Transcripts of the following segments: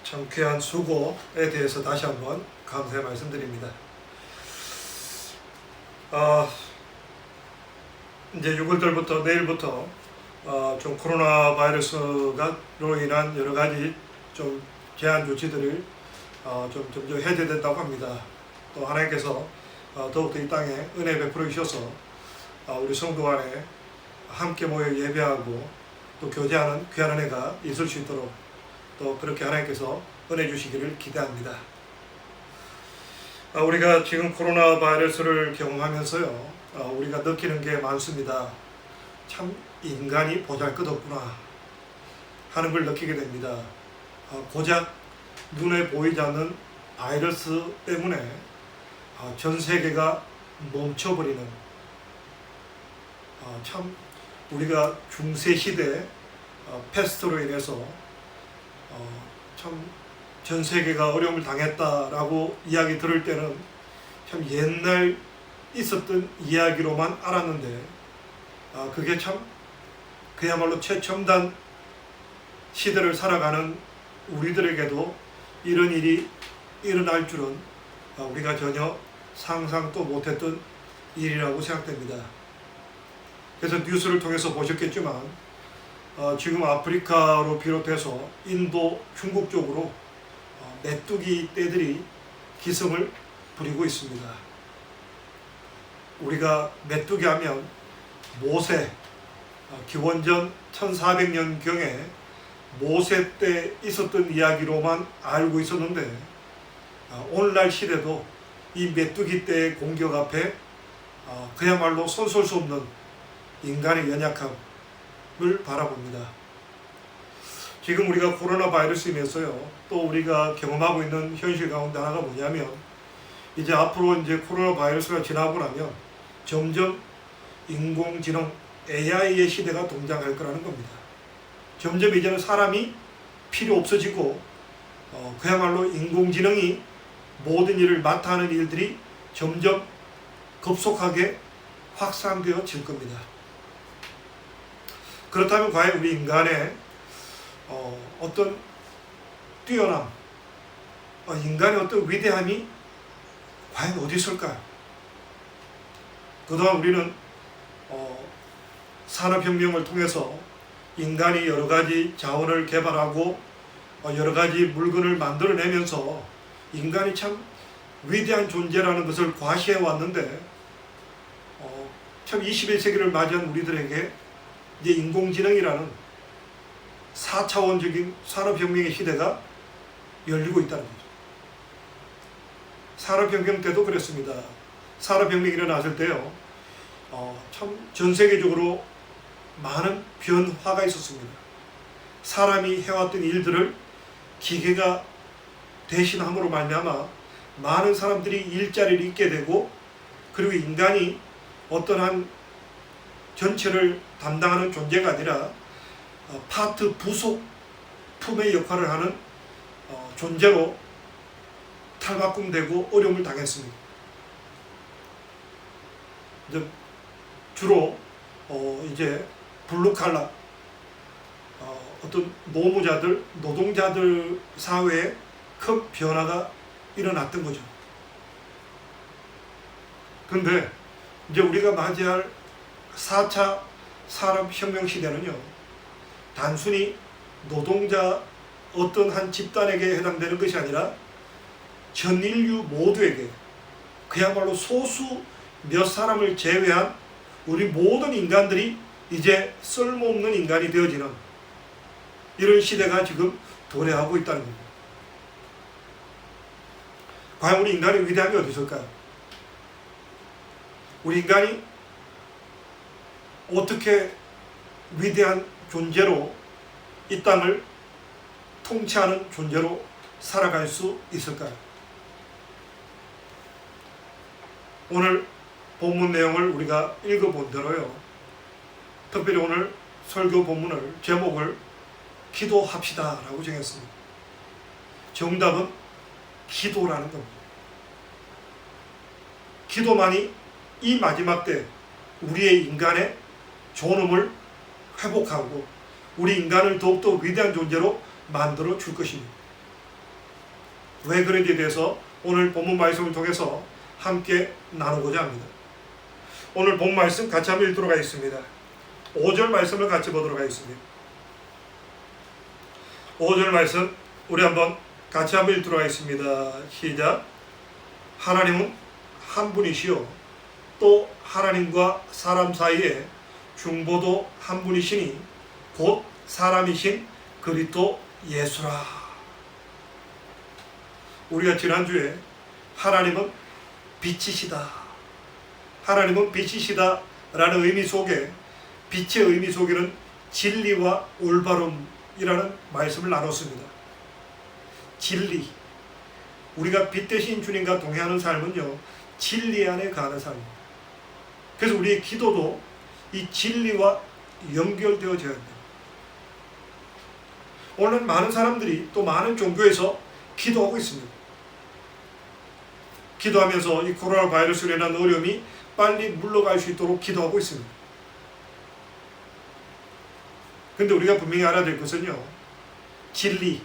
참 귀한 수고에 대해서 다시 한번 감사의 말씀드립니다. 이제 6월달부터 내일부터 좀 코로나 바이러스로 인한 여러 가지 좀 제한 조치들을 좀 점점 해제된다고 합니다. 또 하나님께서 더욱더 이 땅에 은혜 베풀어 주셔서 우리 성도 간에 함께 모여 예배하고 또 교제하는 귀한 은혜가 있을 수 있도록 또 그렇게 하나님께서 은혜 주시기를 기대합니다. 우리가 지금 코로나 바이러스를 경험하면서요, 우리가 느끼는 게 많습니다. 참 인간이 보잘것없구나 하는 걸 느끼게 됩니다. 고작 눈에 보이지 않는 바이러스 때문에 전 세계가 멈춰버리는, 참 우리가 중세시대 패스트로 인해서 참 전 세계가 어려움을 당했다라고 이야기 들을 때는 참 옛날 있었던 이야기로만 알았는데 그게 참 그야말로 최첨단 시대를 살아가는 우리들에게도 이런 일이 일어날 줄은 우리가 전혀 상상도 못했던 일이라고 생각됩니다. 그래서 뉴스를 통해서 보셨겠지만 지금 아프리카로 비롯해서 인도, 중국 쪽으로 메뚜기 떼들이 기승을 부리고 있습니다. 우리가 메뚜기 하면 모세, 기원전 1400년경에 모세 때 있었던 이야기로만 알고 있었는데 오늘날 시대도 이 메뚜기 떼의 공격 앞에 그야말로 손설 수 없는 인간의 연약함을 바라봅니다. 지금 우리가 코로나 바이러스로 인해서요, 또 우리가 경험하고 있는 현실 가운데 하나가 뭐냐면, 이제 앞으로 이제 코로나 바이러스가 지나고 나면 점점 인공지능 AI의 시대가 동장할 거라는 겁니다. 점점 이제는 사람이 필요 없어지고 그야말로 인공지능이 모든 일을 맡아 하는 일들이 점점 급속하게 확산되어질 겁니다. 그렇다면 과연 우리 인간의 어떤 뛰어남, 인간의 어떤 위대함이 과연 어디 있을까요? 그동안 우리는 산업혁명을 통해서 인간이 여러 가지 자원을 개발하고 여러 가지 물건을 만들어내면서 인간이 참 위대한 존재라는 것을 과시해 왔는데 참 21세기를 맞이한 우리들에게 이제 인공지능이라는 4차원적인 산업혁명의 시대가 열리고 있다는 거죠. 산업혁명 때도 그랬습니다. 산업혁명이 일어났을 때요, 참 전 세계적으로 많은 변화가 있었습니다. 사람이 해왔던 일들을 기계가 대신함으로 말미암아 많은 사람들이 일자리를 잃게 되고, 그리고 인간이 어떤 한 전체를 담당하는 존재가 아니라 파트 부속품의 역할을 하는 존재로 탈바꿈되고 어려움을 당했습니다. 주로 이제 블루칼라, 어떤 노무자들, 노동자들 사회에 큰 변화가 일어났던 거죠. 그런데 이제 우리가 맞이할 4차 산업혁명 시대는요, 단순히 노동자 어떤 한 집단에게 해당되는 것이 아니라 전 인류 모두에게, 그야말로 소수 몇 사람을 제외한 우리 모든 인간들이 이제 쓸모없는 인간이 되어지는 이런 시대가 지금 도래하고 있다는 겁니다. 과연 우리 인간의 위대함이 어디 있을까요? 우리 인간이 어떻게 위대한 존재로 이 땅을 통치하는 존재로 살아갈 수 있을까요? 오늘 본문 내용을 우리가 읽어본 대로요, 특별히 오늘 설교 본문을 제목을 기도합시다 라고 정했습니다. 정답은 기도라는 겁니다. 기도만이 이 마지막 때 우리의 인간의 존엄을 회복하고 우리 인간을 더욱더 위대한 존재로 만들어 줄 것입니다. 왜 그런지에 대해서 오늘 본문 말씀을 통해서 함께 나누고자 합니다. 오늘 본 말씀 같이 한번 읽도록 하겠습니다. 5절 말씀을 같이 보도록 하겠습니다. 5절 말씀 우리 한번 같이 한번 읽도록 하겠습니다. 시작. 하나님은 한 분이시요 또 하나님과 사람 사이에 중보도 한 분이시니 곧 사람이신 그리스도 예수라. 우리가 지난주에 하나님은 빛이시다, 하나님은 빛이시다 라는 의미 속에, 빛의 의미 속에는 진리와 올바름이라는 말씀을 나눴습니다. 진리, 우리가 빛 대신 주님과 동행하는 삶은요, 진리 안에 가는 삶입니다. 그래서 우리의 기도도 이 진리와 연결되어져야 합니다. 오늘 많은 사람들이 또 많은 종교에서 기도하고 있습니다. 기도하면서 이 코로나 바이러스로 인한 어려움이 빨리 물러갈 수 있도록 기도하고 있습니다. 근데 우리가 분명히 알아야 될 것은요, 진리,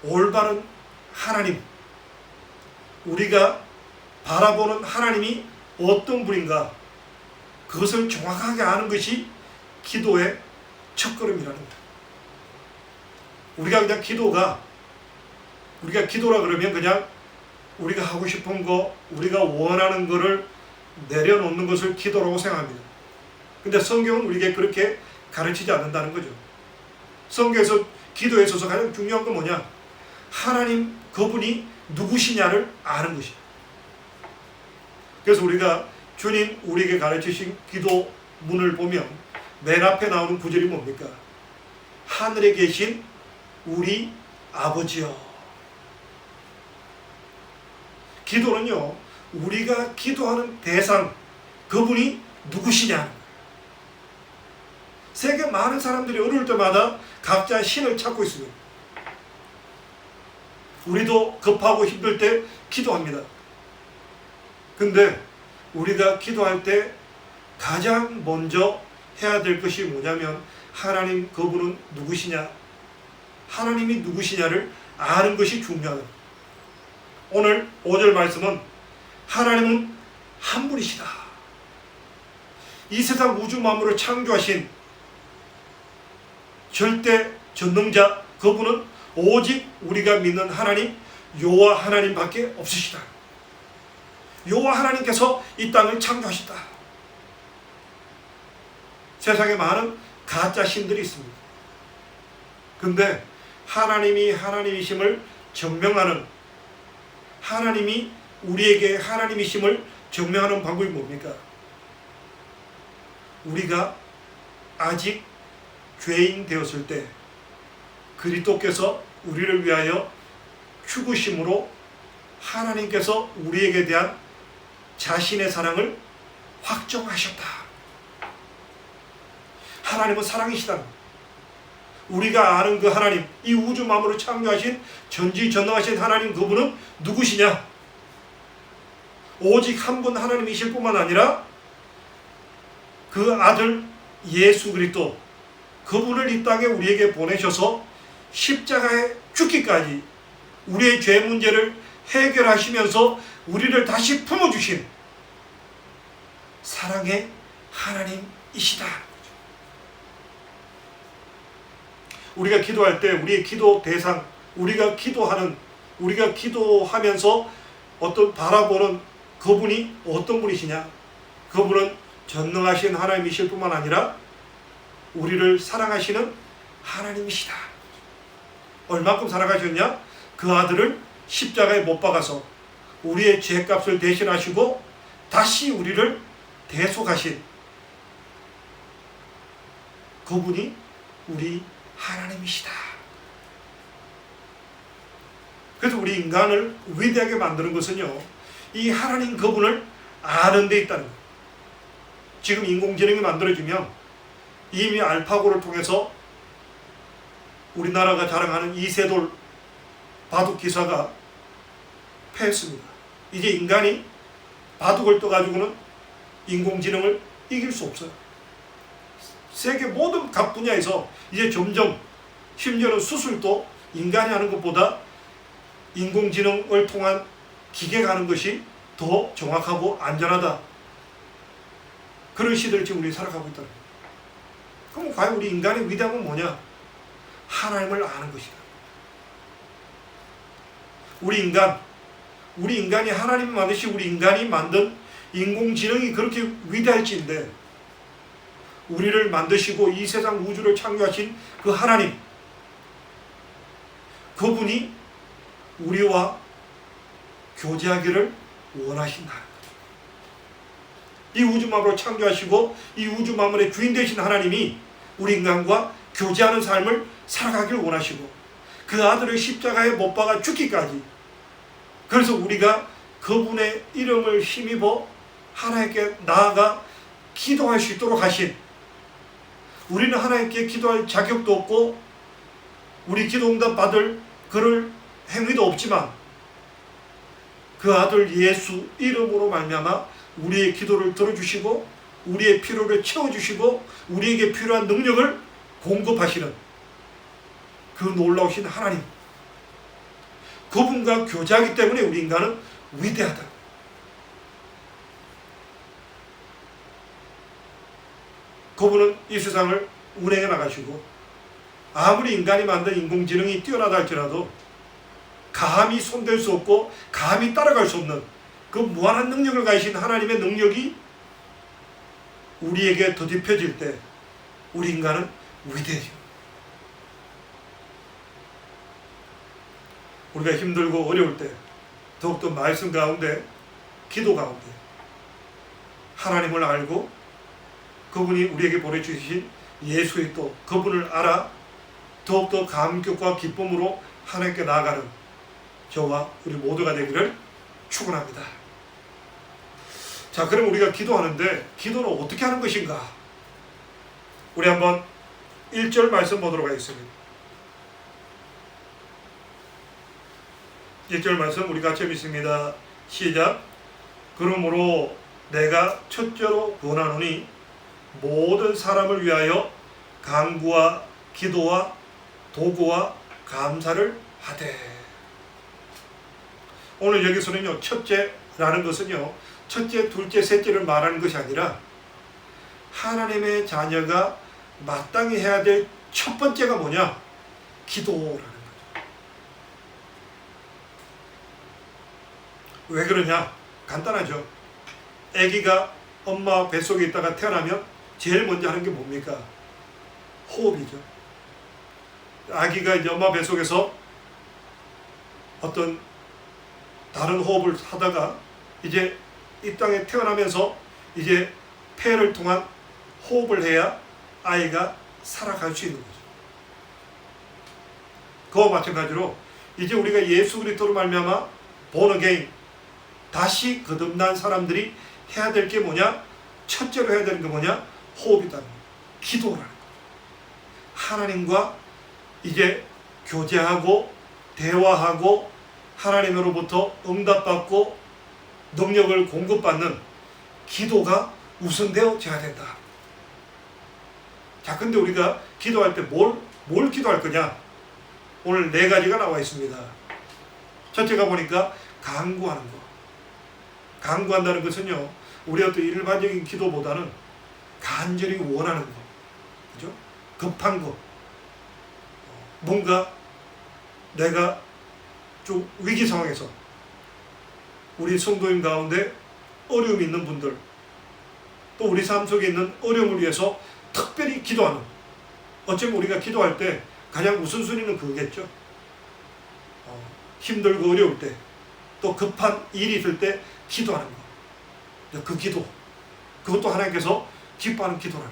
올바른 하나님, 우리가 바라보는 하나님이 어떤 분인가, 그것을 정확하게 아는 것이 기도의 첫걸음이라는 거예요. 우리가 그냥 우리가 기도라 그러면 그냥 우리가 하고 싶은 거, 우리가 원하는 거를 내려놓는 것을 기도라고 생각합니다. 근데 성경은 우리에게 그렇게 가르치지 않는다는 거죠. 성경에서 기도에 있어서 가장 중요한 건 뭐냐? 하나님 그분이 누구시냐를 아는 것이에요. 그래서 우리가 주님 우리에게 가르치신 기도문을 보면 맨 앞에 나오는 구절이 뭡니까? 하늘에 계신 우리 아버지여. 기도는요, 우리가 기도하는 대상, 그분이 누구시냐. 세계 많은 사람들이 어려울 때마다 각자 신을 찾고 있습니다. 우리도 급하고 힘들 때 기도합니다. 근데 우리가 기도할 때 가장 먼저 해야 될 것이 뭐냐면, 하나님 그분은 누구시냐, 하나님이 누구시냐를 아는 것이 중요하다. 오늘 5절 말씀은 하나님은 한 분이시다. 이 세상 우주 만물을 창조하신 절대 전능자, 그분은 오직 우리가 믿는 하나님 여호와 하나님밖에 없으시다. 여호와 하나님께서 이 땅을 창조하셨다. 세상에 많은 가짜 신들이 있습니다. 근데 하나님이 하나님이심을 증명하는, 하나님이 우리에게 하나님이심을 증명하는 방법이 뭡니까? 우리가 아직 죄인 되었을 때 그리스도께서 우리를 위하여 죽으심으로 하나님께서 우리에게 대한 자신의 사랑을 확정하셨다. 하나님은 사랑이시다. 우리가 아는 그 하나님, 이 우주 만물을 창조하신 전지전능하신 하나님, 그분은 누구시냐? 오직 한 분 하나님이실 뿐만 아니라 그 아들 예수 그리스도, 그분을 이 땅에 우리에게 보내셔서 십자가에 죽기까지 우리의 죄 문제를 해결하시면서 우리를 다시 품어주신 사랑의 하나님이시다. 우리가 기도할 때 우리의 기도 대상, 우리가 기도하면서 어떤 바라보는 그분이 어떤 분이시냐? 그분은 전능하신 하나님이실 뿐만 아니라 우리를 사랑하시는 하나님이시다. 얼마큼 사랑하셨냐? 그 아들을 십자가에 못 박아서 우리의 죄값을 대신하시고 다시 우리를 대속하신 그분이 우리 하나님이시다. 그래서 우리 인간을 위대하게 만드는 것은요, 이 하나님 그분을 아는 데 있다는 거예요. 지금 인공지능이 만들어지면 이미 알파고를 통해서 우리나라가 자랑하는 이세돌 바둑 기사가 패했습니다. 이제 인간이 바둑을 떠가지고는 인공지능을 이길 수 없어요. 세계 모든 각 분야에서 이제 점점, 심지어는 수술도 인간이 하는 것보다 인공지능을 통한 기계가 하는 것이 더 정확하고 안전하다. 그런 시대를 지금 우리 살아가고 있다. 그럼 과연 우리 인간의 위대함은 뭐냐? 하나님을 아는 것이다. 우리 인간이 하나님이 만드신 우리 인간이 만든 인공지능이 그렇게 위대할지인데, 우리를 만드시고 이 세상 우주를 창조하신 그 하나님, 그분이 우리와 교제하기를 원하신다. 이 우주 만물을 창조하시고 이 우주 만물의 주인 되신 하나님이 우리 인간과 교제하는 삶을 살아가기를 원하시고, 그 아들을 십자가에 못 박아 죽기까지, 그래서 우리가 그분의 이름을 힘입어 하나님께 나아가 기도할 수 있도록 하신, 우리는 하나님께 기도할 자격도 없고 우리 기도 응답 받을 그럴 행위도 없지만, 그 아들 예수 이름으로 말미암아 우리의 기도를 들어주시고 우리의 필요를 채워주시고 우리에게 필요한 능력을 공급하시는 그 놀라우신 하나님, 그분과 교제하기 때문에 우리 인간은 위대하다. 그분은 이 세상을 운행해 나가시고, 아무리 인간이 만든 인공지능이 뛰어나다 할지라도 감히 손댈 수 없고 감히 따라갈 수 없는 그 무한한 능력을 가지신 하나님의 능력이 우리에게 더딥혀질 때 우리 인간은 위대해요. 우리가 힘들고 어려울 때 더욱더 말씀 가운데, 기도 가운데 하나님을 알고 그분이 우리에게 보내주신 예수 그리스도, 그분을 알아 더욱더 감격과 기쁨으로 하나님께 나아가는 저와 우리 모두가 되기를 축원합니다. 자, 그럼 우리가 기도하는데 기도는 어떻게 하는 것인가? 우리 한번 1절 말씀 보도록 하겠습니다. 1절 말씀 우리 같이 읽습니다. 시작. 그러므로 내가 첫째로 권하노니 모든 사람을 위하여 간구와 기도와 도구와 감사를 하되. 오늘 여기서는요, 첫째라는 것은요, 첫째, 둘째, 셋째를 말하는 것이 아니라 하나님의 자녀가 마땅히 해야 될 첫 번째가 뭐냐? 기도라는 거죠. 왜 그러냐? 간단하죠. 아기가 엄마 뱃속에 있다가 태어나면 제일 먼저 하는 게 뭡니까? 호흡이죠. 아기가 이제 엄마 뱃속에서 어떤 다른 호흡을 하다가 이제 이 땅에 태어나면서 이제 폐를 통한 호흡을 해야 아이가 살아갈 수 있는 거죠. 그와 마찬가지로 이제 우리가 예수 그리스도로 말미암아 born again, 다시 거듭난 사람들이 해야 될 게 뭐냐? 첫째로 해야 되는 게 뭐냐? 호흡이다. 기도라는 거죠. 하나님과 이제 교제하고 대화하고 하나님으로부터 응답받고 능력을 공급받는 기도가 우선되어져야 된다. 자, 근데 우리가 기도할 때 뭘 기도할 거냐? 오늘 4가지가 나와 있습니다. 첫째가 보니까 간구하는 거. 간구한다는 것은요, 우리 어떤 일반적인 기도보다는 간절히 원하는 거. 그죠? 급한 거. 뭔가 내가 좀 위기 상황에서 우리 성도인 가운데 어려움이 있는 분들, 또 우리 삶 속에 있는 어려움을 위해서 특별히 기도하는, 어쩌면 우리가 기도할 때 가장 우선순위는 그거겠죠. 힘들고 어려울 때, 또 급한 일이 있을 때 기도하는 거. 그 기도, 그것도 하나님께서 기뻐하는 기도라는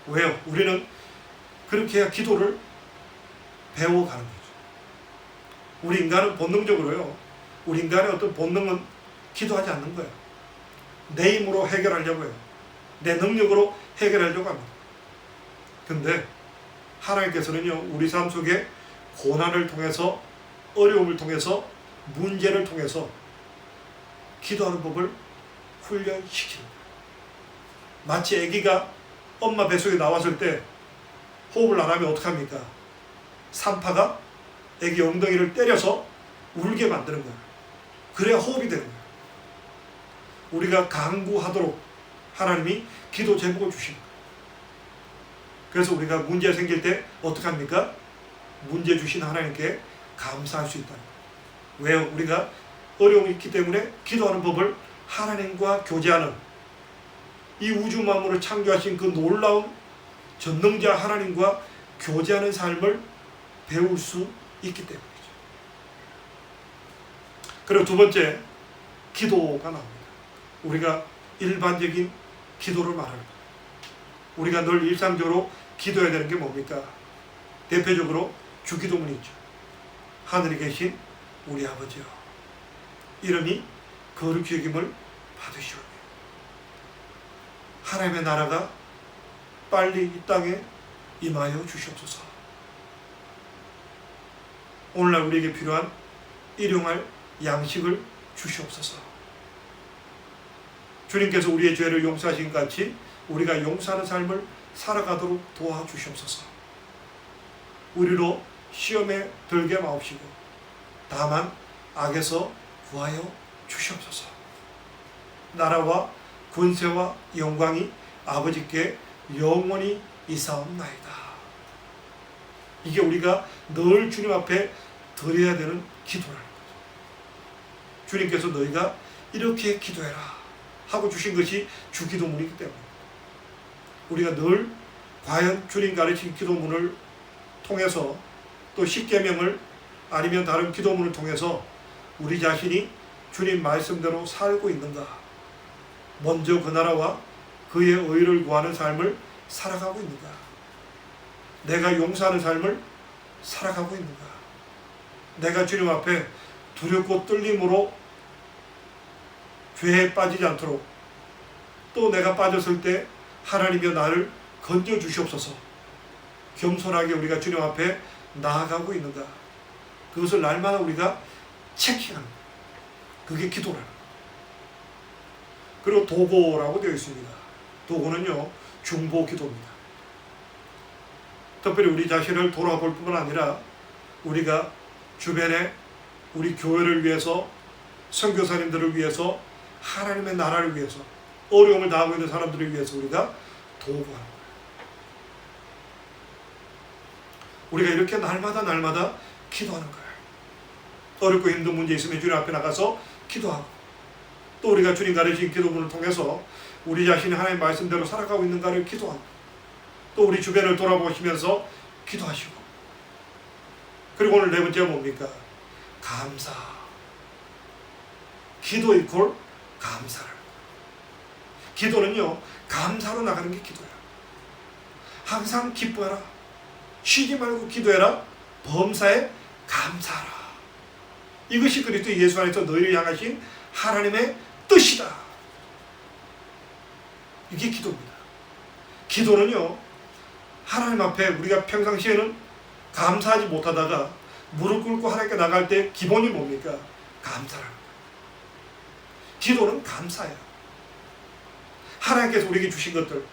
거예요. 왜요? 우리는 그렇게 해야 기도를 배워가는 거죠. 우리 인간은 본능적으로요, 우리 인간의 어떤 본능은 기도하지 않는 거예요. 내 힘으로 해결하려고 해요. 내 능력으로 해결하려고 합니다. 근데 하나님께서는요, 우리 삶 속에 고난을 통해서, 어려움을 통해서, 문제를 통해서 기도하는 법을 훈련시키는 거예요. 마치 아기가 엄마 뱃속에 나왔을 때 호흡을 안 하면 어떡합니까? 산파가 아기 엉덩이를 때려서 울게 만드는 거야. 그래야 호흡이 되는 거야. 우리가 간구하도록 하나님이 기도 제목을 주신 거야. 그래서 우리가 문제 생길 때 어떻게 합니까? 문제 주신 하나님께 감사할 수 있다는 거야. 왜요? 우리가 어려움이 있기 때문에 기도하는 법을 하나님과 교제하는, 이 우주 만물을 창조하신 그 놀라운 전능자 하나님과 교제하는 삶을 배울 수 있기 때문이죠. 그리고 두 번째, 기도가 나옵니다. 우리가 일반적인 기도를 말합니다. 우리가 늘 일상적으로 기도해야 되는 게 뭡니까? 대표적으로 주기도문이 있죠. 하늘에 계신 우리 아버지여, 이름이 거룩히 여김을 받으시오며 하나님의 나라가 빨리 이 땅에 임하여 주시옵소서. 오늘날 우리에게 필요한 일용할 양식을 주시옵소서. 주님께서 우리의 죄를 용서하신 것 같이 우리가 용서하는 삶을 살아가도록 도와주시옵소서. 우리로 시험에 들게 마옵시고 다만 악에서 구하여 주시옵소서. 나라와 권세와 영광이 아버지께 영원히 이사옵나이다. 이게 우리가 늘 주님 앞에 드려야 되는 기도라는 거죠. 주님께서 너희가 이렇게 기도해라 하고 주신 것이 주기도문이기 때문에 우리가 늘 과연 주님 가르친 기도문을 통해서 또 십계명을 아니면 다른 기도문을 통해서 우리 자신이 주님 말씀대로 살고 있는가, 먼저 그 나라와 그의 의를 구하는 삶을 살아가고 있는가, 내가 용서하는 삶을 살아가고 있는가, 내가 주님 앞에 두렵고 떨림으로 죄에 빠지지 않도록, 또 내가 빠졌을 때 하나님이 나를 건져 주시옵소서, 겸손하게 우리가 주님 앞에 나아가고 있는가, 그것을 날마다 우리가 체킹하는 거예요. 그게 기도라는 거예요. 그리고 도고라고 되어 있습니다. 도고는요, 중보 기도입니다. 특별히 우리 자신을 돌아볼 뿐만 아니라 우리가 주변에 우리 교회를 위해서, 선교사님들을 위해서, 하나님의 나라를 위해서 어려움을 당하고 있는 사람들을 위해서 우리가 도구하는 거예요. 우리가 이렇게 날마다 기도하는 거예요. 어렵고 힘든 문제 있으면 주님 앞에 나가서 기도하고, 또 우리가 주님 가르친 기도문을 통해서 우리 자신이 하나님 말씀대로 살아가고 있는가를 기도하고, 또 우리 주변을 돌아보시면서 기도하시고, 그리고 오늘 네 번째가 뭡니까? 감사. 기도 이퀄 감사를. 기도는요, 감사로 나가는 게 기도야. 항상 기뻐해라. 쉬지 말고 기도해라. 범사에 감사하라. 이것이 그리스도 예수 안에서 너희를 향하신 하나님의 뜻이다. 이게 기도입니다. 기도는요, 하나님 앞에 우리가 평상시에는 감사하지 못하다가 무릎 꿇고 하나님께 나갈 때 기본이 뭡니까? 감사라는 거예요. 기도는 감사예요. 하나님께서 우리에게 주신 것들,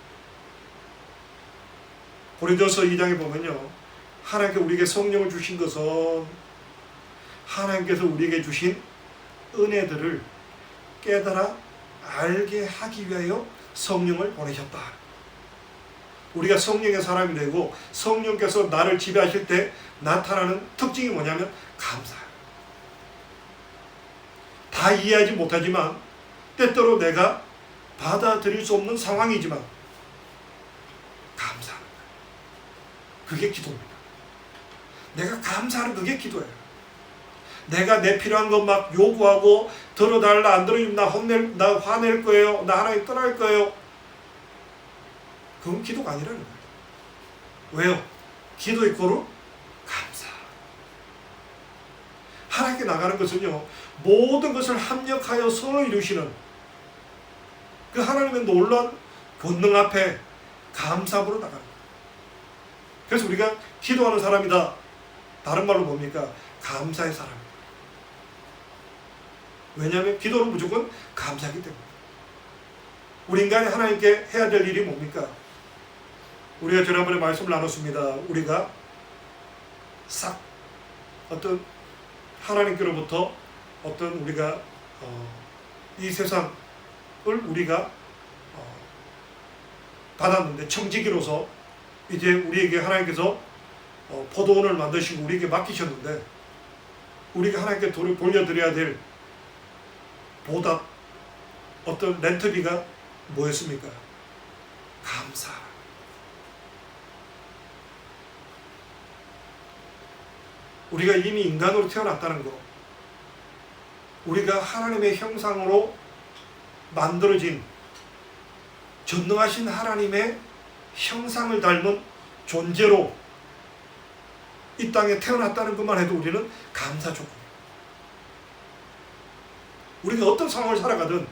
고린도서 2장에 보면요, 하나님께 우리에게 성령을 주신 것은 하나님께서 우리에게 주신 은혜들을 깨달아 알게 하기 위하여 성령을 보내셨다. 우리가 성령의 사람이 되고 성령께서 나를 지배하실 때 나타나는 특징이 뭐냐면 감사예요. 다 이해하지 못하지만, 때때로 내가 받아들일 수 없는 상황이지만 감사하는 거예요. 그게 기도입니다. 내가 감사하는 그게 기도예요. 내가 내 필요한 것 막 요구하고 들어달라, 안 들어주면 나 화낼 거예요, 나 하나님 떠날 거예요. 그건 기도가 아니라는 거예요. 왜요? 기도 이꼬르 감사. 하나님께 나가는 것은요, 모든 것을 합력하여 선을 이루시는 그 하나님의 놀라운 권능 앞에 감사함으로 나가는 거예요. 그래서 우리가 기도하는 사람이다. 다른 말로 뭡니까? 감사의 사람입니다. 왜냐하면 기도는 무조건 감사하기 때문에. 우리 인간이 하나님께 해야 될 일이 뭡니까? 우리가 지난번에 말씀을 나눴습니다. 우리가 싹 어떤 하나님께로부터 어떤 우리가 이 세상을 우리가 받았는데 청지기로서 이제 우리에게 하나님께서 포도원을 만드시고 우리에게 맡기셨는데 우리가 하나님께 돈을 돌려드려야 될 보답, 어떤 렌트비가 뭐였습니까? 감사. 우리가 이미 인간으로 태어났다는 거, 우리가 하나님의 형상으로 만들어진 전능하신 하나님의 형상을 닮은 존재로 이 땅에 태어났다는 것만 해도 우리는 감사조금. 우리가 어떤 상황을 살아가든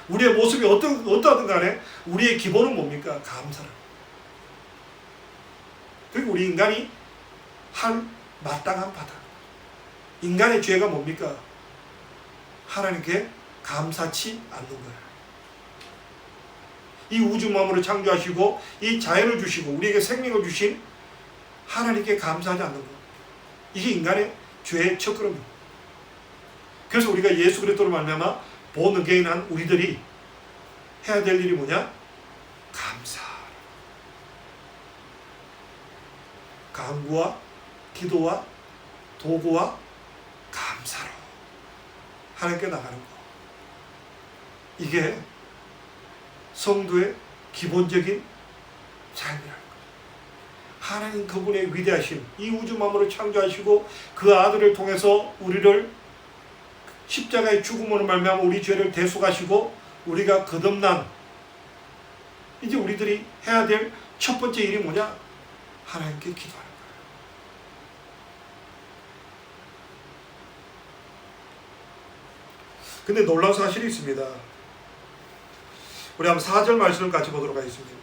우리의 모습이 어떠하든 간에 우리의 기본은 뭡니까? 감사라. 그리고 우리 인간이 할 마땅한 바다. 인간의 죄가 뭡니까? 하나님께 감사치 않는 거예요. 이 우주 만물을 창조하시고 이 자연을 주시고 우리에게 생명을 주신 하나님께 감사하지 않는 것. 이게 인간의 죄의 첫걸음입니다. 그래서 우리가 예수 그리스도로 말미암아 born again한 우리들이 해야 될 일이 뭐냐? 감사. 간구와 기도와 도구와 감사로 하나님께 나가는 것. 이게 성도의 기본적인 삶이라는 거예요. 하나님 그분의 위대하신 이 우주 만물을 창조하시고 그 아들을 통해서 우리를 십자가의 죽음으로 말미암아 우리 죄를 대속하시고 우리가 거듭난 이제 우리들이 해야 될 첫 번째 일이 뭐냐? 하나님께 기도하는 거예요. 근데 놀라운 사실이 있습니다. 우리 한번 4절 말씀을 같이 보도록 하겠습니다.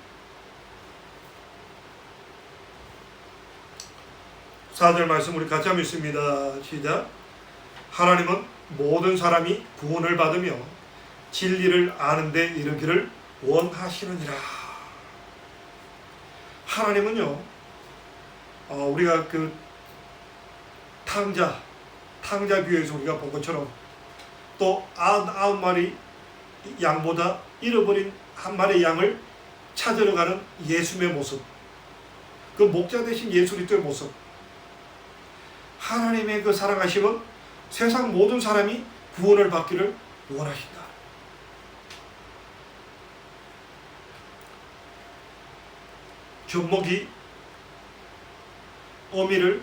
4절 말씀 우리 같이 한번 읽습니다. 시작. 하나님은 모든 사람이 구원을 받으며 진리를 아는 데 이르기를 원하시느니라. 하나님은요, 우리가 그 탕자교에서 우리가 본 것처럼 또 9마리 양보다 잃어버린 한 마리의 양을 찾으러 가는 예수님의 모습, 그 목자 되신 예수 그리스도의 모습, 하나님의 그 사랑하심은 세상 모든 사람이 구원을 받기를 원하신다. 젖먹이 어미를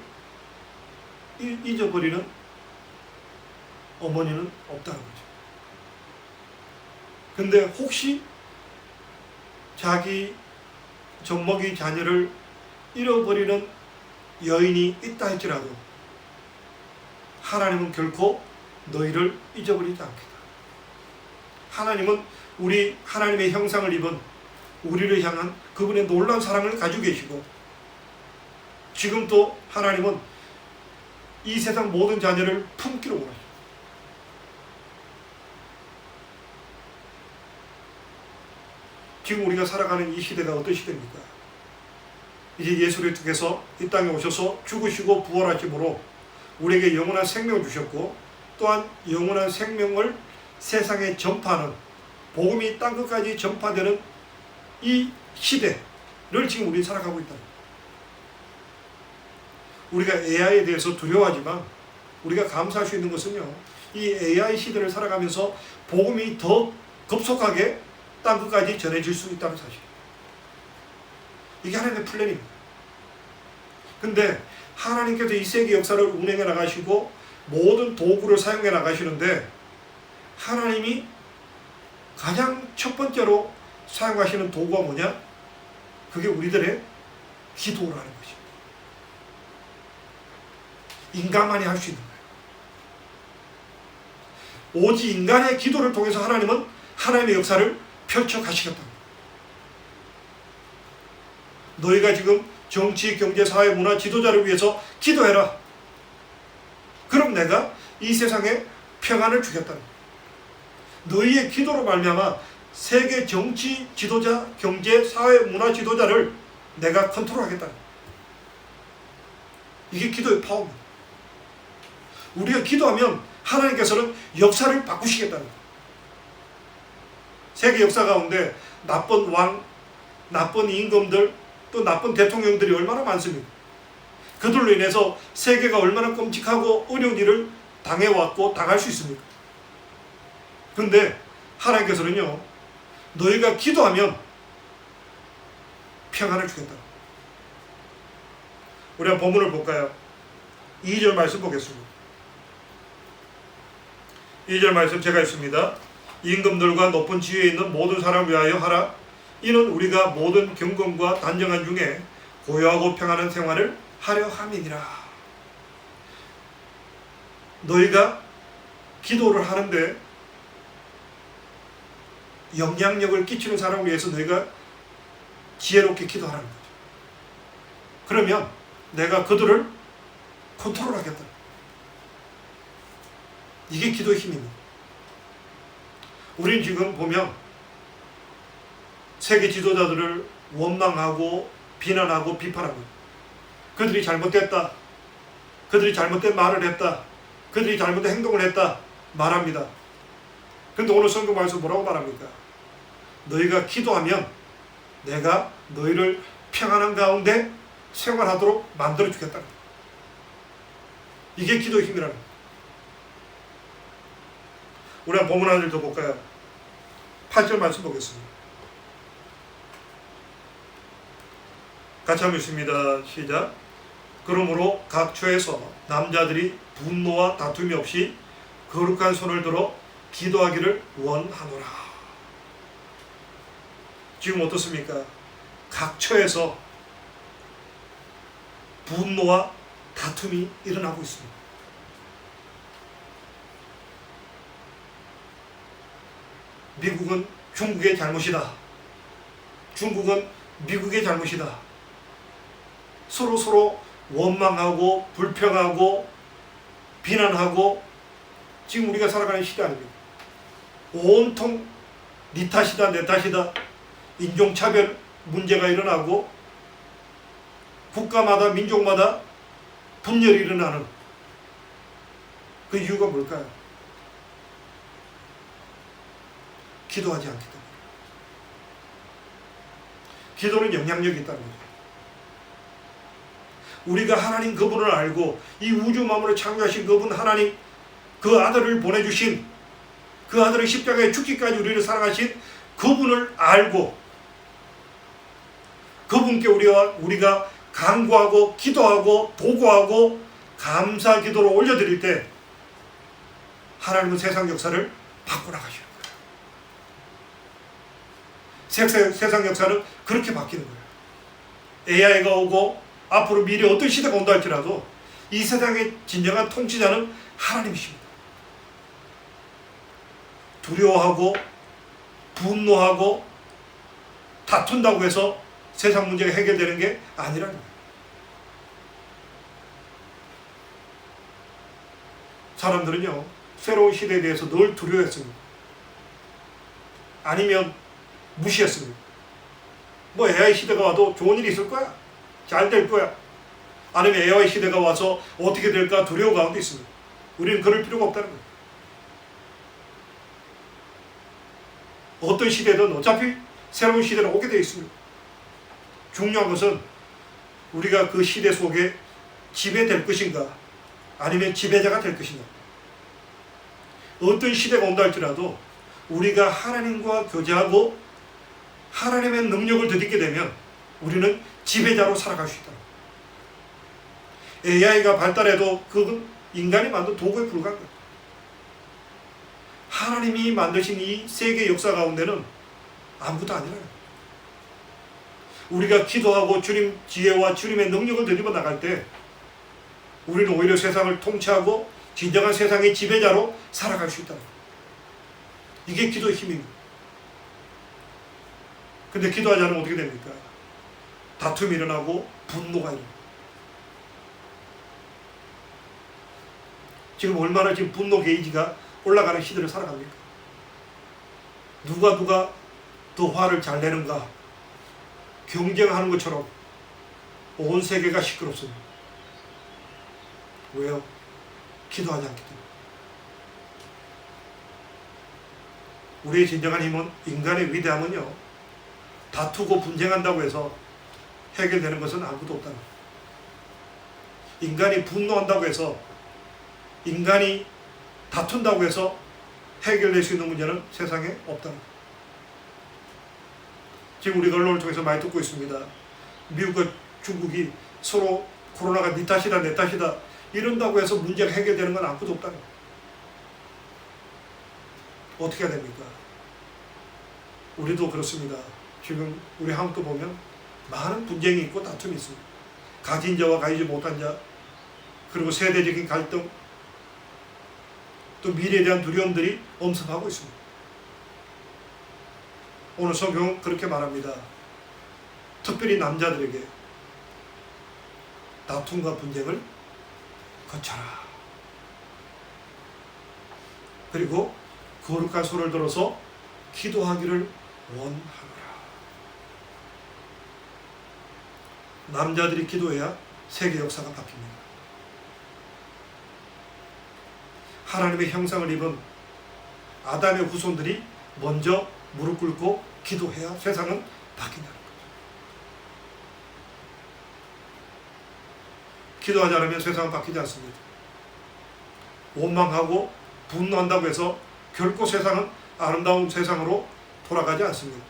잊어버리는 어머니는 없다는 거죠. 근데 혹시 자기 젖먹이 자녀를 잃어버리는 여인이 있다 할지라도 하나님은 결코 너희를 잊어버리지 않겠다. 하나님은 우리 하나님의 형상을 입은 우리를 향한 그분의 놀라운 사랑을 가지고 계시고 지금 또 하나님은 이 세상 모든 자녀를 품기를 원하십니다. 지금 우리가 살아가는 이 시대가 어떤 시대입니까? 이제 예수 그리스도께서 이 땅에 오셔서 죽으시고 부활하심으로 우리에게 영원한 생명을 주셨고 또한 영원한 생명을 세상에 전파하는 복음이 땅끝까지 전파되는 이 시대를 지금 우리는 살아가고 있다. 우리가 AI에 대해서 두려워하지만 우리가 감사할 수 있는 것은요, 이 AI 시대를 살아가면서 복음이 더 급속하게 땅끝까지 전해질 수 있다는 사실. 이게 하나님의 플랜입니다. 근데 하나님께서 이 세계 역사를 운행해 나가시고 모든 도구를 사용해 나가시는데 하나님이 가장 첫 번째로 사용하시는 도구가 뭐냐? 그게 우리들의 기도라는 것입니다. 인간만이 할 수 있는 거예요. 오직 인간의 기도를 통해서 하나님은 하나님의 역사를 펼쳐 가시겠다. 너희가 지금 정치, 경제, 사회, 문화 지도자를 위해서 기도해라. 그럼 내가 이 세상에 평안을 주겠다. 너희의 기도로 말미암아 세계 정치 지도자, 경제, 사회, 문화 지도자를 내가 컨트롤하겠다. 이게 기도의 파워입니다. 우리가 기도하면 하나님께서는 역사를 바꾸시겠다는 거예요. 세계 역사 가운데 나쁜 왕, 나쁜 임금들, 또 나쁜 대통령들이 얼마나 많습니까? 그들로 인해서 세계가 얼마나 끔찍하고 어려운 일을 당해왔고 당할 수 있습니까? 그런데 하나님께서는요, 너희가 기도하면 평안을 주겠다. 우리가 본문을 볼까요? 2절 말씀 보겠습니다. 2절 말씀 제가 읽습니다. 임금들과 높은 지위에 있는 모든 사람을 위하여 하라. 이는 우리가 모든 경건과 단정한 중에 고요하고 평안한 생활을 하려 함이니라. 너희가 기도를 하는데 영향력을 끼치는 사람을 위해서 너희가 지혜롭게 기도하라는 거죠. 그러면 내가 그들을 컨트롤하겠다. 이게 기도의 힘입니다. 우리는 지금 보면 세계 지도자들을 원망하고 비난하고 비판하고, 그들이 잘못됐다, 그들이 잘못된 말을 했다, 그들이 잘못된 행동을 했다 말합니다. 그런데 오늘 성경 말씀 뭐라고 말합니까? 너희가 기도하면 내가 너희를 평안한 가운데 생활하도록 만들어 주겠다. 이게 기도의 힘이라는 거예요. 우리 본문 하나를 더 볼까요? 8절 말씀 보겠습니다. 같이 한번 읽습니다. 시작. 그러므로 각 처에서 남자들이 분노와 다툼이 없이 거룩한 손을 들어 기도하기를 원하노라. 지금 어떻습니까? 각 처에서 분노와 다툼이 일어나고 있습니다. 미국은 중국의 잘못이다. 중국은 미국의 잘못이다. 서로 원망하고 불평하고 비난하고, 지금 우리가 살아가는 시대 아닙니까? 온통 네 탓이다 내 탓이다, 인종차별 문제가 일어나고 국가마다 민족마다 분열이 일어나는 그 이유가 뭘까요? 기도하지 않기 때문에. 기도는 영향력이 있다는 거죠. 우리가 하나님 그분을 알고 이 우주 만물을 창조하신 그분 하나님, 그 아들을 보내주신, 그 아들의 십자가에 죽기까지 우리를 사랑하신 그분을 알고 그분께 우리가 간구하고 기도하고 도구하고 감사 기도를 올려드릴 때 하나님은 세상 역사를 바꿔나가시는 거예요. 세상 역사는 그렇게 바뀌는 거예요. AI가 오고 앞으로 미래 어떤 시대가 온다 할지라도 이 세상의 진정한 통치자는 하나님이십니다. 두려워하고 분노하고 다툰다고 해서 세상 문제가 해결되는 게 아니라는 거예요. 사람들은요, 새로운 시대에 대해서 늘 두려워했습니다. 아니면 무시했습니다. 뭐 AI 시대가 와도 좋은 일이 있을 거야, 잘 될 거야, 아니면 AI 시대가 와서 어떻게 될까 두려워 가운데 있습니다. 우리는 그럴 필요가 없다는 거예요. 어떤 시대든 어차피 새로운 시대는 오게 되어 있습니다. 중요한 것은 우리가 그 시대 속에 지배될 것인가, 아니면 지배자가 될 것인가. 어떤 시대가 온다 할지라도 우리가 하나님과 교제하고 하나님의 능력을 덧입게 되면 우리는 지배자로 살아갈 수 있다. AI가 발달해도 그건 인간이 만든 도구에 불과한 거예요. 하나님이 만드신 이 세계 역사 가운데는 아무것도 아니라는 거예요. 우리가 기도하고 주님 지혜와 주님의 능력을 드리며 나갈 때 우리는 오히려 세상을 통치하고 진정한 세상의 지배자로 살아갈 수 있다. 이게 기도의 힘입니다. 근데 기도하지 않으면 어떻게 됩니까? 다툼이 일어나고 분노가 일어나고. 지금 얼마나 지금 분노 게이지가 올라가는 시대를 살아갑니까? 누가 더 화를 잘 내는가 경쟁하는 것처럼 온 세계가 시끄럽습니다. 왜요? 기도하지 않기 때문에. 우리의 진정한 힘은, 인간의 위대함은요, 다투고 분쟁한다고 해서 해결되는 것은 아무것도 없다는 거예요. 인간이 분노한다고 해서, 인간이 다툰다고 해서 해결될 수 있는 문제는 세상에 없다는 거예요. 지금 우리가 언론을 통해서 많이 듣고 있습니다. 미국과 중국이 서로 코로나가 네 탓이다 내 탓이다 이런다고 해서 문제가 해결되는 건 아무것도 없다는 거예요. 어떻게 해야 됩니까? 우리도 그렇습니다. 지금 우리 한국도 보면 많은 분쟁이 있고 다툼이 있습니다. 가진 자와 가지지 못한 자, 그리고 세대적인 갈등, 또 미래에 대한 두려움들이 엄습하고 있습니다. 오늘 성경은 그렇게 말합니다. 특별히 남자들에게 다툼과 분쟁을 거쳐라. 그리고 거룩한 손을 들어서 기도하기를 원하노라. 남자들이 기도해야 세계 역사가 바뀝니다. 하나님의 형상을 입은 아담의 후손들이 먼저 무릎 꿇고 기도해야 세상은 바뀐다는 거죠. 기도하지 않으면 세상은 바뀌지 않습니다. 원망하고 분노한다고 해서 결코 세상은 아름다운 세상으로 돌아가지 않습니다.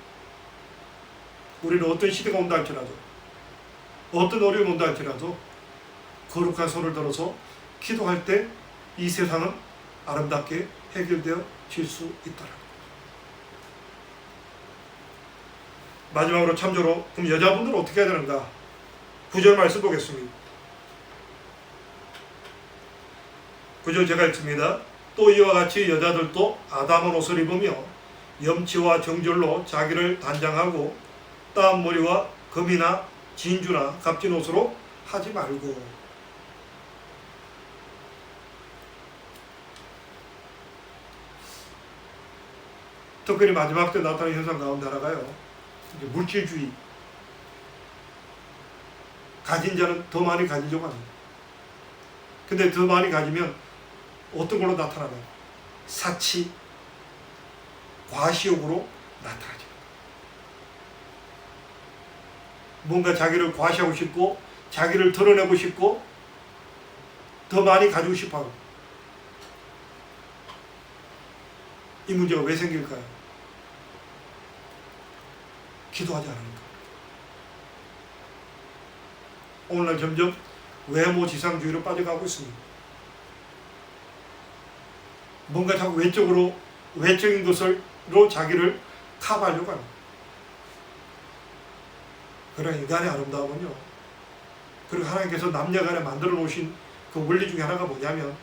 우리는 어떤 시대가 온다 할지라도, 어떤 어려움이 온다 할지라도 거룩한 손을 들어서 기도할 때 이 세상은 아름답게 해결되어질 수 있다는 거예요. 마지막으로 참조로, 그럼 여자분들은 어떻게 해야 되는가? 9절 말씀 보겠습니다. 9절 제가 읽습니다. 또 이와 같이 여자들도 아담한 옷을 입으며 염치와 정절로 자기를 단장하고 따은 머리와 금이나 진주나 값진 옷으로 하지 말고. 특별히 마지막 때 나타나는 현상 가운데 하나가요, 이제 물질주의. 가진 자는 더 많이 가지려고 합니다. 근데 더 많이 가지면 어떤 걸로 나타나나요? 사치, 과시욕으로 나타나죠. 뭔가 자기를 과시하고 싶고, 자기를 드러내고 싶고, 더 많이 가지고 싶어 하고. 이 문제가 왜 생길까요? 기도하지 않으니까. 오늘날 점점 외모 지상주의로 빠져가고 있습니다. 뭔가 자꾸 외적인 것으로 자기를 커버하려고 합니다. 그러나 인간의 아름다움은요, 그리고 하나님께서 남녀 간에 만들어 놓으신 그 원리 중에 하나가 뭐냐면,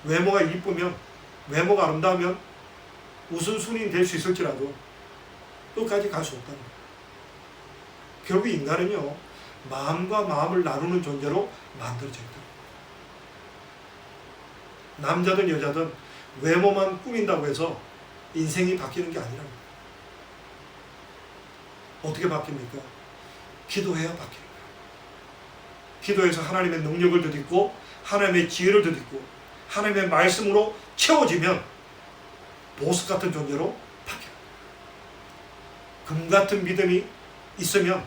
외모가 이쁘면, 외모가 아름다우면 우선순위는 될 수 있을지라도 끝까지 갈 수 없다는 거예요. 결국 인간은요, 마음과 마음을 나누는 존재로 만들어져 있다. 남자든 여자든 외모만 꾸민다고 해서 인생이 바뀌는 게 아니라는 거예요. 어떻게 바뀝니까? 기도해야 바뀝니다. 기도해서 하나님의 능력을 덧입고, 하나님의 지혜를 덧입고, 하나님의 말씀으로 채워지면 보석 같은 존재로 바뀝니다. 금 같은 믿음이 있으면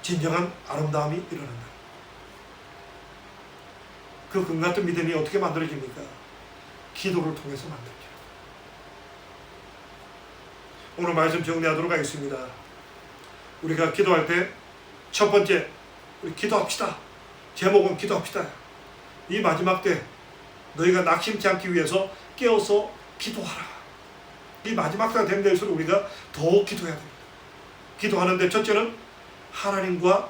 진정한 아름다움이 일어난다. 그 금 같은 믿음이 어떻게 만들어집니까? 기도를 통해서 만들죠. 오늘 말씀 정리하도록 하겠습니다. 우리가 기도할 때 첫 번째, 우리 기도합시다. 제목은 기도합시다. 이 마지막 때 너희가 낙심치 않기 위해서 깨어서 기도하라. 이 마지막 때가 된 데에서 우리가 더 기도해야 됩니다. 기도하는데 첫째는 하나님과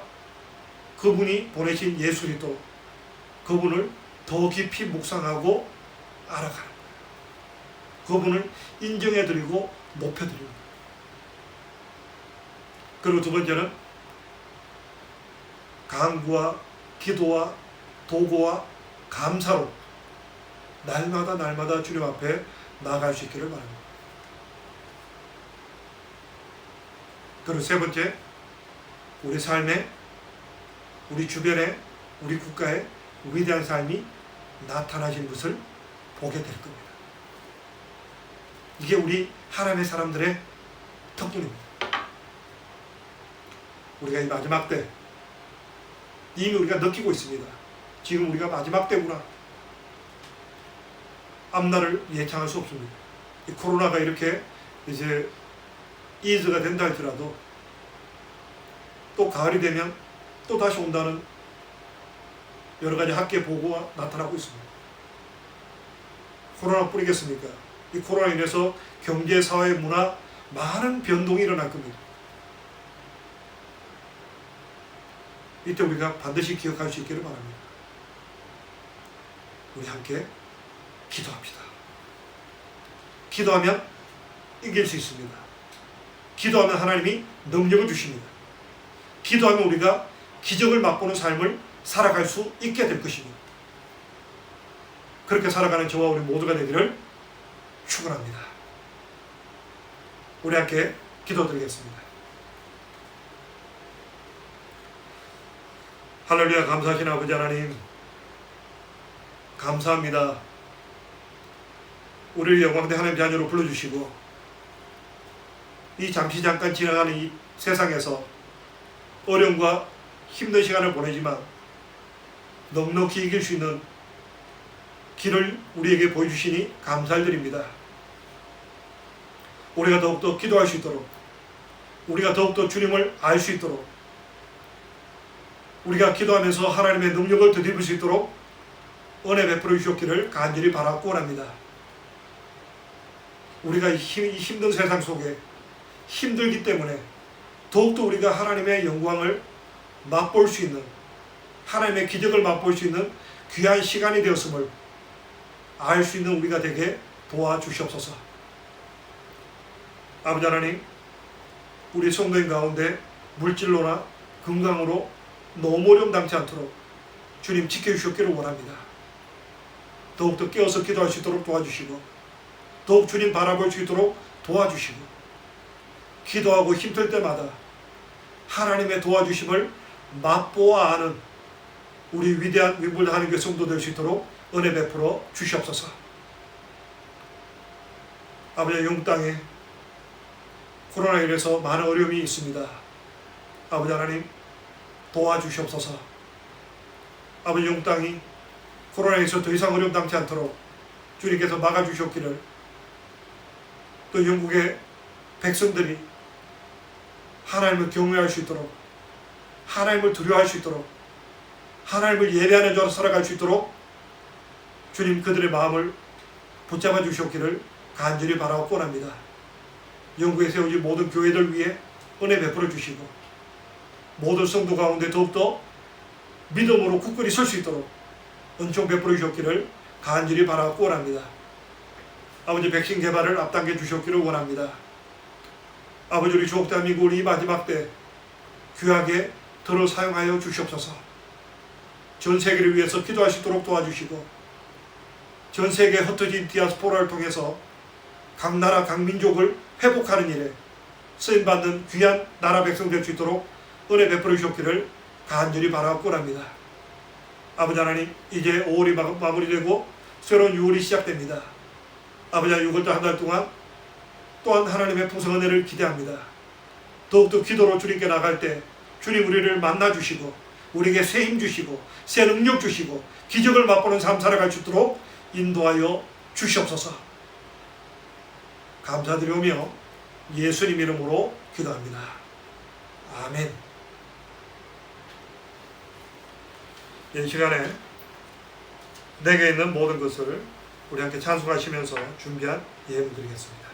그분이 보내신 예수 그리스도, 그분을 더 깊이 묵상하고 알아가는 거예요. 그분을 인정해드리고 높여드리는 거예요. 그리고 두 번째는 간구와 기도와 도구와 감사로 날마다 주님 앞에 나아갈 수 있기를 바랍니다. 그리고 세 번째, 우리 삶에, 우리 주변에, 우리 국가에 위대한 삶이 나타나신 것을 보게 될 겁니다. 이게 우리 하나님의 사람들의 특권입니다. 우리가 이 마지막 때 이미 우리가 느끼고 있습니다. 지금 우리가 마지막 때구나. 앞날을 예상할 수 없습니다. 이 코로나가 이렇게 이제 이즈가 된다 할지라도 또 가을이 되면 또 다시 온다는 여러 가지 학계 보고가 나타나고 있습니다. 코로나 뿌리겠습니까? 이 코로나로 인해서 경제, 사회, 문화 많은 변동이 일어날 겁니다. 이때 우리가 반드시 기억할 수 있기를 바랍니다. 우리 함께 기도합시다. 기도하면 이길 수 있습니다. 기도하면 하나님이 능력을 주십니다. 기도하면 우리가 기적을 맛보는 삶을 살아갈 수 있게 될 것입니다. 그렇게 살아가는 저와 우리 모두가 되기를 축원합니다. 우리 함께 기도드리겠습니다. 할렐루야. 감사하신 아버지 하나님, 감사합니다. 우리를 영광대 하나님 자녀로 불러주시고 이 잠시 잠깐 지나가는 이 세상에서 어려움과 힘든 시간을 보내지만 넉넉히 이길 수 있는 길을 우리에게 보여주시니 감사드립니다. 우리가 더욱더 기도할 수 있도록, 우리가 더욱더 주님을 알 수 있도록, 우리가 기도하면서 하나님의 능력을 되돌릴 수 있도록 은혜 베풀어 주셨기를 간절히 바라고 원합니다. 우리가 이 힘든 세상 속에 힘들기 때문에 더욱더 우리가 하나님의 영광을 맛볼 수 있는, 하나님의 기적을 맛볼 수 있는 귀한 시간이 되었음을 알 수 있는 우리가 되게 도와주시옵소서. 아버지 하나님, 우리 성도인 가운데 물질로나 건강으로 너무 어려움 당치 않도록 주님 지켜주셨기를 원합니다. 더욱더 깨어서 기도할 수 있도록 도와주시고, 더욱 주님 바라볼 수 있도록 도와주시고, 기도하고 힘들 때마다 하나님의 도와주심을 맛보아 아는 우리 위대한 위불 하나님의 성도 될 수 있도록 은혜 베풀어 주시옵소서. 아버지, 영국 땅에 코로나로 인해서 많은 어려움이 있습니다. 아버지 하나님, 도와주시옵소서. 아버지, 영국 땅이 코로나에서 더 이상 어려움 당치 않도록 주님께서 막아주셨기를, 또 영국의 백성들이 하나님을 경외할 수 있도록, 하나님을 두려워할 수 있도록, 하나님을 예배하는 자로 살아갈 수 있도록 주님 그들의 마음을 붙잡아 주셨기를 간절히 바라고 원합니다. 영국에 세워진 모든 교회들 위해 은혜 베풀어 주시고, 모든 성도 가운데 더욱더 믿음으로 굳건히 설 수 있도록 은총 베풀어 주셨기를 간절히 바라고 원합니다. 아버지, 백신 개발을 앞당겨 주셨기를 원합니다. 아버지, 우리 조국 대한민국을 이 마지막 때 귀하게 들어 사용하여 주시옵소서. 전 세계를 위해서 기도할 수 있도록 도와주시고, 전 세계에 흩어진 디아스포라를 통해서 각 나라 각 민족을 회복하는 일에 쓰임받는 귀한 나라 백성 될 수 있도록 은혜 베풀어 주셨기를 간절히 바라고 합니다. 아버지 하나님, 이제 5월이 마무리되고 새로운 6월이 시작됩니다. 아버지, 6월달 한 달 동안 또한 하나님의 풍성 은혜를 기대합니다. 더욱더 기도로 주님께 나갈 때 주님 우리를 만나주시고 우리에게 새 힘 주시고 새 능력 주시고 기적을 맛보는 삶 살아갈 수 있도록 인도하여 주시옵소서. 감사드리오며 예수님 이름으로 기도합니다. 아멘. 이 시간에 내게 있는 모든 것을 우리 함께 찬송하시면서 준비한 예물 드리겠습니다.